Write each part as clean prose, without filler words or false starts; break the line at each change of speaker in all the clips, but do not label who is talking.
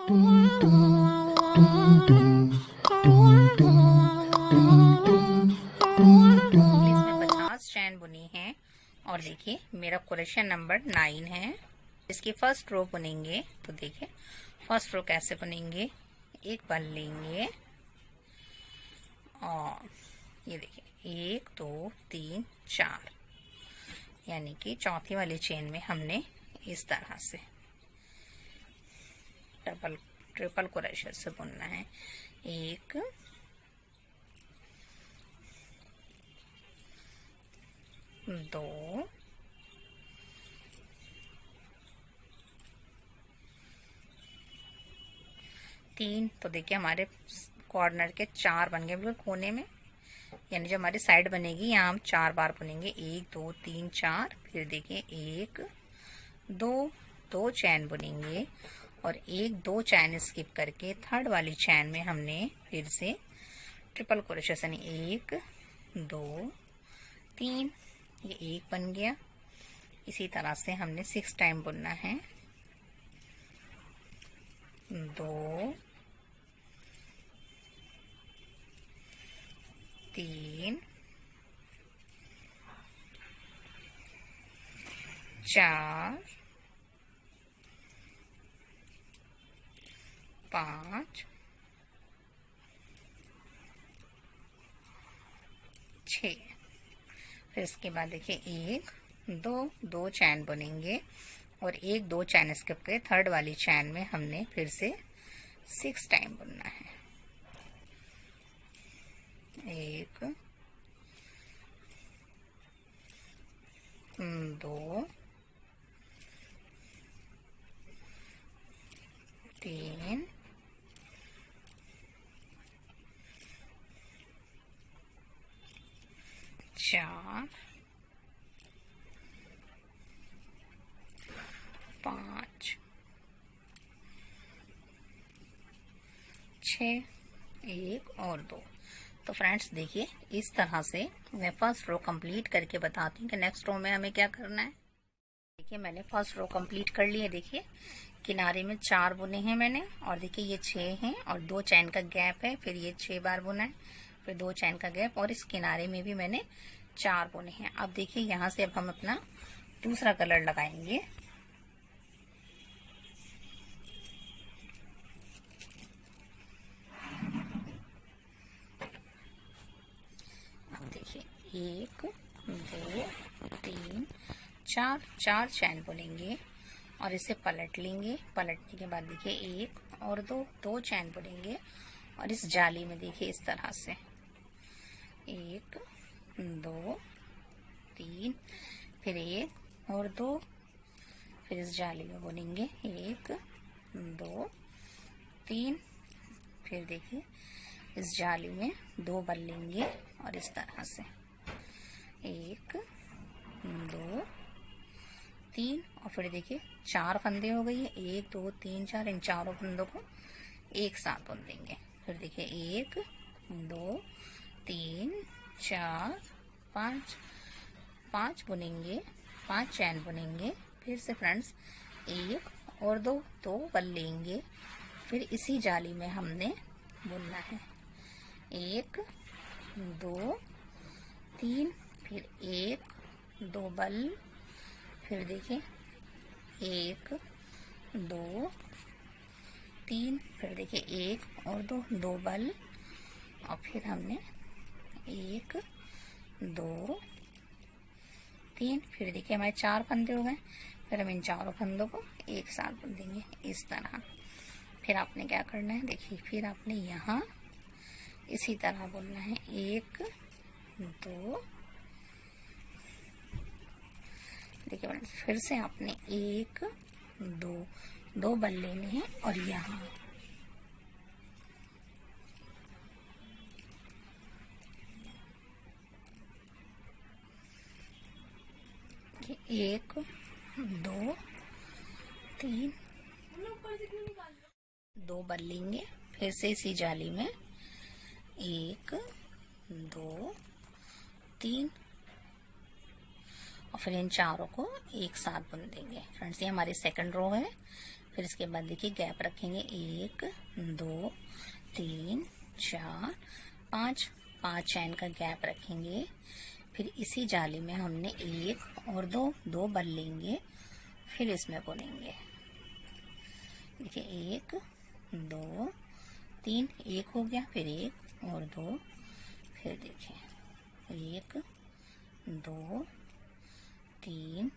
इसमें 50 चैन बुनी है और देखिए मेरा क्वेश्चन नंबर 9 है। इसकी फर्स्ट रो बुनेंगे तो देखिए फर्स्ट रो कैसे बुनेंगे। एक बल लेंगे और ये देखिए 1 2 3 4, यानी कि चौथी वाली चेन में हमने इस तरह से ट्रिपल क्रोशेट से बुनना है। 1 2 3, तो देखिए हमारे कॉर्नर के 4 बन गए बिल्कुल कोने में, यानी जो हमारी साइड बनेगी यहाँ हम 4 बार बुनेंगे। 1 2 3 4, फिर देखिए 1 2 2 चैन बुनेंगे और 1 2 चैन स्किप करके थर्ड वाली चैन में हमने फिर से ट्रिपल क्रोशेट, यानी 1 2 3, ये 1 बन गया। इसी तरह से हमने 6 टाइम बुनना है। 2 3 4 5 6, फिर इसके बाद देखिए 1 2 2 चैन बुनेंगे और 1 2 चैन स्किप करके थर्ड वाली चैन में हमने फिर से 6 टाइम बुनना है। 1 2 3 4 5 6 1 और 2। तो फ्रेंड्स देखिए इस तरह से मैं फर्स्ट रो कंप्लीट करके बताती हूँ कि नेक्स्ट रो में हमें क्या करना है। देखिए मैंने फर्स्ट रो कंप्लीट कर ली है। देखिए किनारे में 4 बुने हैं मैंने और देखिए ये 6 हैं और 2 चैन का गैप है, फिर ये 6 बार बुना है, फिर 2 चैन का गैप और इस किनारे में भी मैंने 4 बुने हैं। अब देखिए यहाँ से अब हम अपना दूसरा कलर लगाएंगे। अब देखिए 1 2 3 4 4 चैन बुनेंगे और इसे पलट लेंगे। पलटने के बाद देखिए 1 और 2 2 चैन बुनेंगे और इस जाली में देखिए इस तरह से 1 2 3, फिर 1 और 2, फिर इस जाली में बुनेंगे 1 2 3, फिर देखिए इस जाली में 2 बल लेंगे और इस तरह से 1 2 3, और फिर देखिए 4 फंदे हो गई है। 1 2 3 4, इन चारों फंदों को एक साथ बुन देंगे। फिर देखिए 1 2 3 4 5 5 बुनेंगे, 5 चैन बुनेंगे। फिर से फ्रेंड्स 1 और 2 2 बल लेंगे, फिर इसी जाली में हमने बुनना है। 1 2 3, फिर 1 2 बल, फिर देखिए 1 2 3, फिर देखिए 1 और 2 2 बल, और फिर हमने 1 2 3, फिर देखिए हमारे 4 फंदे हो गए। फिर हम इन चारों फंदों को एक साथ बुन देंगे इस तरह। फिर आपने क्या करना है, देखिए फिर आपने यहाँ इसी तरह बुनना है। 1 2, देखिए फिर से आपने 1 2 2 बल लेने हैं और यहाँ 1 2 3 2 बल लेंगे, फिर से इसी जाली में 1 2 3, और फिर इन चारों को एक साथ बुन देंगे। फ्रेंड्स ये हमारी सेकंड रो है। फिर इसके बाद देखिए गैप रखेंगे 1 2 3 4 5 चैन का गैप रखेंगे। फिर इसी जाली में हमने 1 और 2 बल लेंगे, फिर इसमें बुनेंगे। देखिए 1 2 3, 1 हो गया, फिर 1 और 2, फिर देखिए 1 2 3,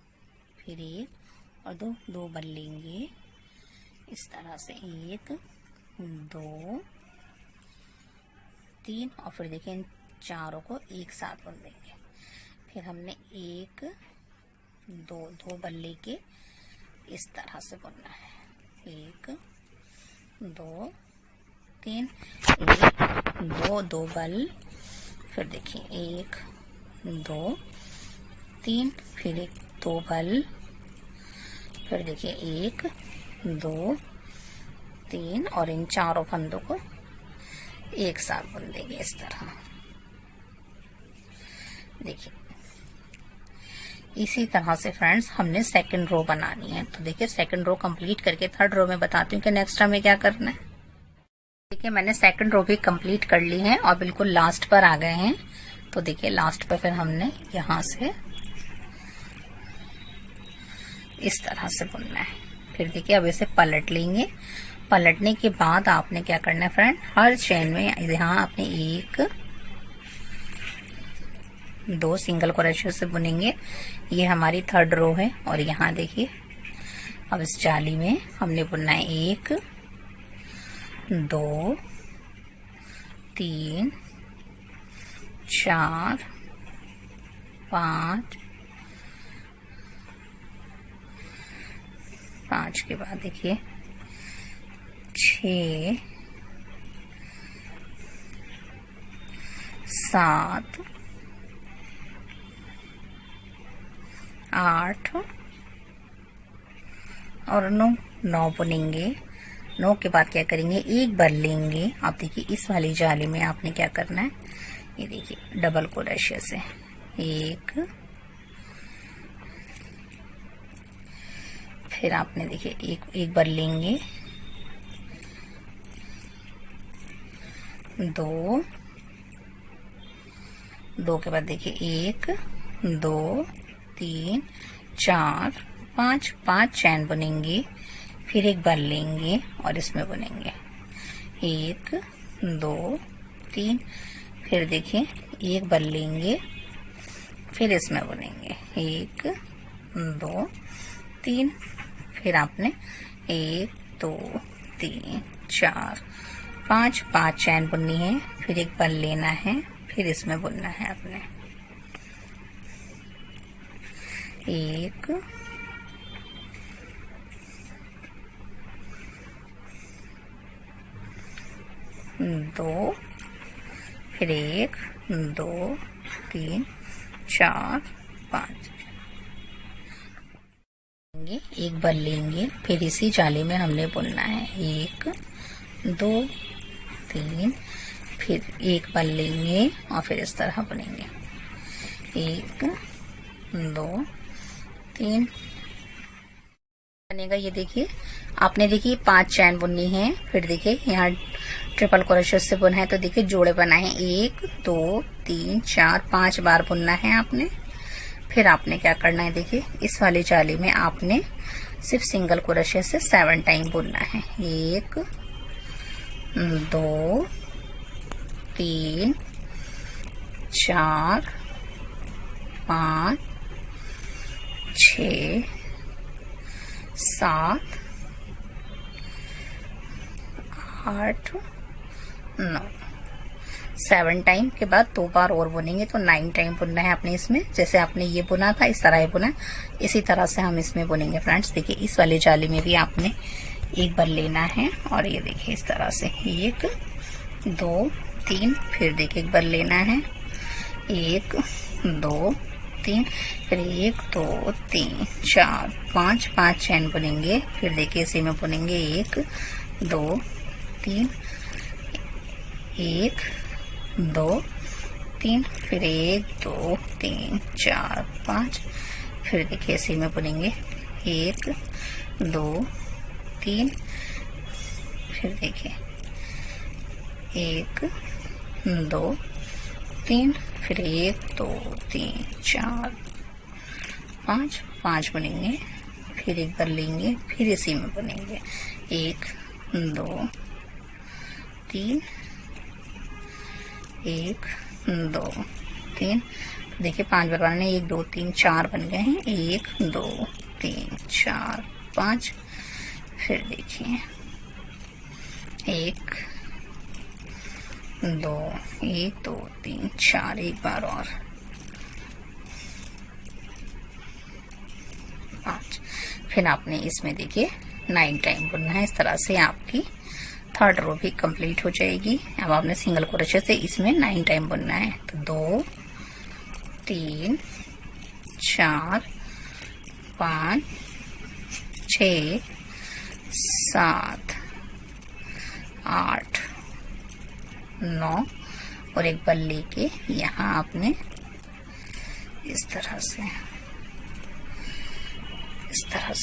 फिर 1 और 2 बल लेंगे इस तरह से 1 2 3, और फिर देखिए इन चारों को एक साथ बुन देंगे। फिर हमने 1 2 बल लेके इस तरह से बुनना है। 1 2 3, 1 2 बल, फिर देखिए 1 2 3, फिर 2 बल, फिर देखिए 1 2 3, और इन चारों फंदों को एक साथ बुन देंगे इस तरह। देखिए इसी तरह से फ्रेंड्स हमने सेकंड रो बनानी है। तो देखिए सेकंड रो कंप्लीट करके थर्ड रो में बताती हूँ कि नेक्स्ट हमें क्या करना है। देखिए मैंने सेकंड रो भी कंप्लीट कर ली है और बिल्कुल लास्ट पर आ गए हैं। तो देखिए लास्ट पर फिर हमने यहाँ से इस तरह से बुनना है। फिर देखिए अब इसे पलट लेंगे। पलटने के बाद आपने क्या करना है फ्रेंड, हर चेन में यहाँ आपने 1 2 सिंगल क्रोशे से बुनेंगे। ये हमारी थर्ड रो है। और यहाँ देखिए अब इस जाली में हमने बुनना है 1 2 3 4 5 के बाद देखिए 6 7 8 और 9 बुनेंगे। 9 के बाद क्या करेंगे, एक बार लेंगे। आप देखिए इस वाली जाली में आपने क्या करना है, ये देखिए डबल क्रोशे से 1, फिर आपने देखिए एक बार लेंगे 2 के बाद देखिए 1 2 3 4 5 चैन बुनेंगे। फिर एक बार लेंगे और इसमें बुनेंगे 1 2 3, फिर देखिए एक बार लेंगे, फिर इसमें बुनेंगे 1 2 3, फिर आपने 1 2 3 4 5 चैन बुननी है। फिर एक बार लेना है, फिर इसमें बुनना है आपने 1 2, फिर 1 2 3 4 5 एक बार लेंगे। फिर इसी जाली में हमने बुनना है 1 2 3, फिर एक बार लेंगे और फिर इस तरह बुनेंगे 1 2 3 बनेगा। ये देखिए आपने देखिए 5 चैन बुननी है। फिर देखिए यहाँ ट्रिपल क्रोशे से बुना है, तो देखिए जोड़े बनाए 1 2 3 4 5 बार बुनना है आपने। फिर आपने क्या करना है, देखिए इस वाली जाली में आपने सिर्फ सिंगल क्रोशे से 7 टाइम बुनना है। 1 2 3 4 5 6 7 8 9 7 टाइम के बाद 2 बार और बुनेंगे, तो 9 टाइम बुनना है आपने इसमें। जैसे आपने ये बुना था इस तरह ही बुना, इसी तरह से हम इसमें बुनेंगे फ्रेंड्स। देखिए इस वाली जाली में भी आपने एक बार लेना है और ये देखिए इस तरह से 1 2 3, फिर देखिए एक बार लेना है 1 2 3, फिर 1 2 3 4 5 चैन बुनेंगे। फिर देखिए इसी में बुनेंगे 1 2 3 1 2 3, फिर 1 2 3 4 5, फिर देखिए इसी में बुनेंगे 1 2 3, फिर देखिए 1 2 3, फिर 1 2 3 4 5 बुनेंगे, फिर एक बार लेंगे, फिर इसी में बुनेंगे 1 2 3, 1 2 3, देखिए 5 बार बनाने, 1 2 3 4 बन गए हैं, 1 2 3 4 5, फिर देखिए 1 2 1 2 3 4, एक बार और 5, फिर आपने इसमें देखिए 9 टाइम बुनना है। इस तरह से आपकी थर्ड रो भी कंप्लीट हो जाएगी। अब आपने सिंगल क्रोशे से इसमें 9 टाइम बुनना है। तो 2 3 4 5 6 7 8 9 और एक बार लेके यहाँ आपने इस तरह से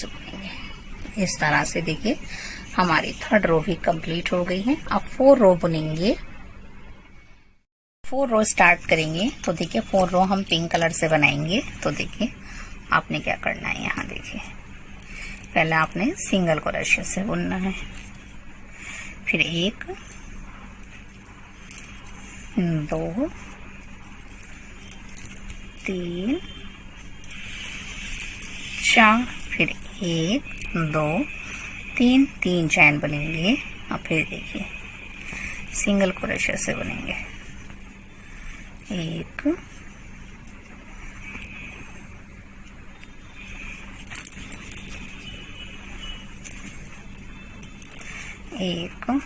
बुनेंगे। इस तरह से देखिए हमारी थर्ड रो भी कंप्लीट हो गई है। अब 4 रो बुनेंगे। 4 रो स्टार्ट करेंगे। तो देखिए 4 रो हम पिंक कलर से बनाएंगे। तो देखिए आपने क्या करना है, यहाँ देखिए पहले आपने सिंगल क्रोशे से बुनना है, फिर 1 2 3 4, फिर 1 2 3 3 चैन बनेंगे। और फिर देखिए सिंगल क्रोशे से बनेंगे 1 1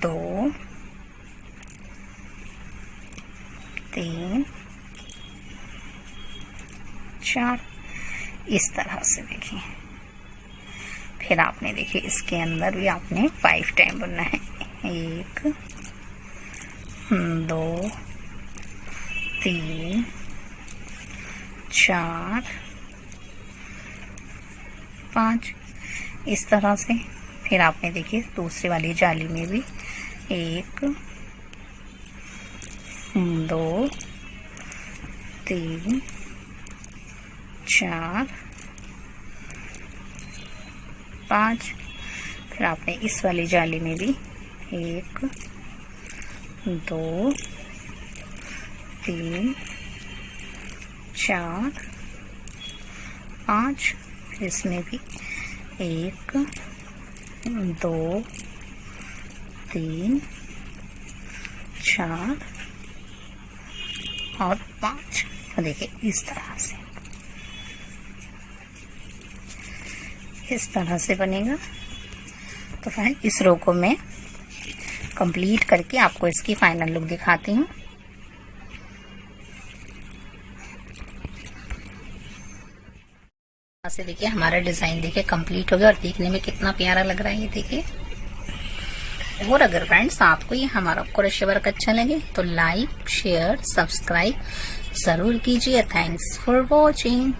2 3 4, इस तरह से देखिए। फिर आपने देखिए इसके अंदर भी आपने 5 टाइम बुनना है। 1 2 3 4 5, इस तरह से। फिर आपने देखिए दूसरी वाली जाली में भी 1 2 3 4 5, फिर आपने इस वाली जाली में भी 1 2 3 4 5, फिर इसमें भी 1 2 3 4 और 5। तो देखिए इस तरह से बनेगा। तो फ्रेंड इस रो को मैं कंप्लीट करके आपको इसकी फाइनल लुक दिखाती हूँ। से देखिए हमारा डिजाइन देखिए कंप्लीट हो गया और देखने में कितना प्यारा लग रहा है ये देखिए। और अगर फ्रेंड्स आपको ये हमारा क्रोशे वर्क अच्छा लगे तो लाइक शेयर सब्सक्राइब जरूर कीजिए। Thanks for watching.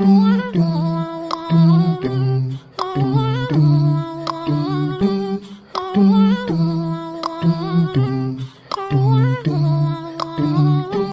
Thank you.